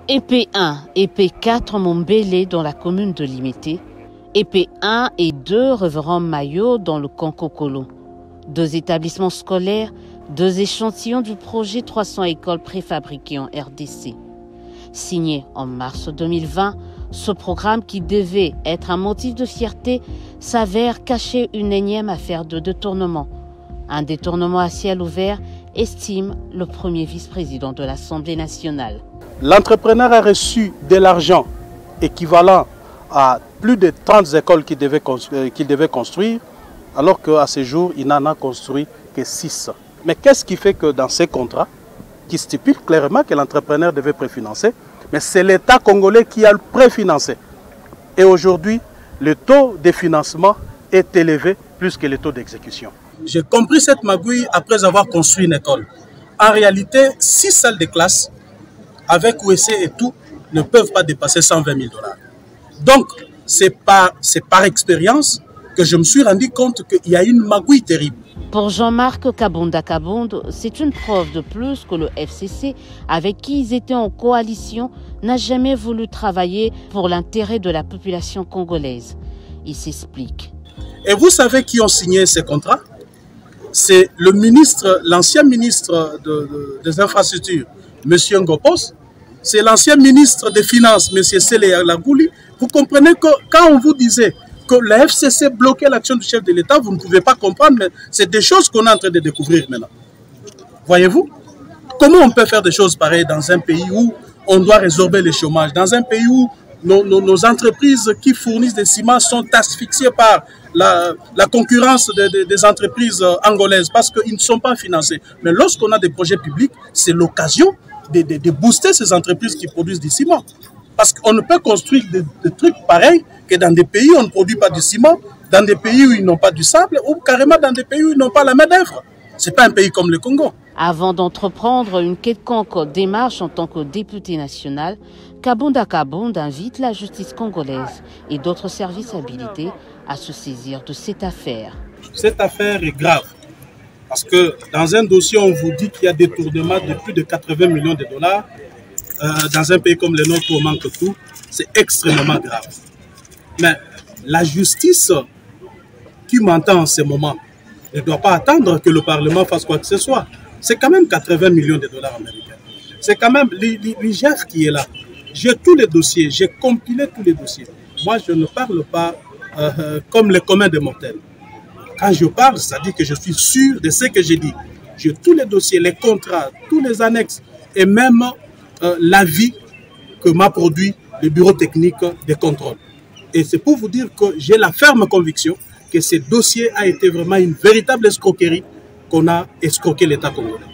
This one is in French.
EP1 et EP4 Mombele dans la commune de Limité, EP1 et 2 Reverend Mayo dans le Kankokolo. 2 établissements scolaires, 2 échantillons du projet 300 écoles préfabriquées en RDC. Signé en mars 2020, ce programme qui devait être un motif de fierté s'avère cacher une énième affaire de détournement. Un détournement à ciel ouvert, estime le premier vice-président de l'Assemblée nationale. L'entrepreneur a reçu de l'argent équivalent à plus de 30 écoles qu'il devait construire, alors qu'à ce jour, il n'en a construit que 6. Mais qu'est-ce qui fait que dans ces contrats, qui stipulent clairement que l'entrepreneur devait préfinancer, mais c'est l'État congolais qui a préfinancé. Et aujourd'hui, le taux de financement est élevé plus que le taux d'exécution. J'ai compris cette magouille après avoir construit une école. En réalité, 6 salles de classe, avec OEC et tout, ne peuvent pas dépasser 120 000 $. Donc, c'est par expérience que je me suis rendu compte qu'il y a une magouille terrible. Pour Jean-Marc Kabonda Kabonde, c'est une preuve de plus que le FCC, avec qui ils étaient en coalition, n'a jamais voulu travailler pour l'intérêt de la population congolaise. Il s'explique. Et vous savez qui ont signé ces contrats? C'est le ministre, l'ancien ministre des infrastructures, M. Ngopos. C'est l'ancien ministre des Finances, M. Sele Lagouli. Vous comprenez que quand on vous disait que la FCC bloquait l'action du chef de l'État, vous ne pouvez pas comprendre, mais c'est des choses qu'on est en train de découvrir maintenant. Voyez-vous? Comment on peut faire des choses pareilles dans un pays où on doit résorber le chômage, dans un pays où nos entreprises qui fournissent des ciments sont asphyxiées par la concurrence des entreprises angolaises parce qu'ils ne sont pas financés. Mais lorsqu'on a des projets publics, c'est l'occasion de booster ces entreprises qui produisent du ciment. Parce qu'on ne peut construire des trucs pareils que dans des pays où on ne produit pas du ciment, dans des pays où ils n'ont pas du sable, ou carrément dans des pays où ils n'ont pas la main-d'œuvre. Ce n'est pas un pays comme le Congo. Avant d'entreprendre une quelconque démarche en tant que député national, Kabonda Kabonde invite la justice congolaise et d'autres services habilités à se saisir de cette affaire. Cette affaire est grave. Parce que dans un dossier, on vous dit qu'il y a des détournement de plus de 80 millions de $. Dans un pays comme le nôtre, où on manque tout, c'est extrêmement grave. Mais la justice qui m'entend en ce moment ne doit pas attendre que le Parlement fasse quoi que ce soit. C'est quand même 80 millions de $ américains. C'est quand même l'IGF qui est là. J'ai tous les dossiers, j'ai compilé tous les dossiers. Moi, je ne parle pas comme les communs des mortels. Quand je parle, ça dit que je suis sûr de ce que j'ai dit. J'ai tous les dossiers, les contrats, tous les annexes et même l'avis que m'a produit le bureau technique de contrôle. Et c'est pour vous dire que j'ai la ferme conviction que ce dossier a été vraiment une véritable escroquerie qu'on a escroqué l'État congolais.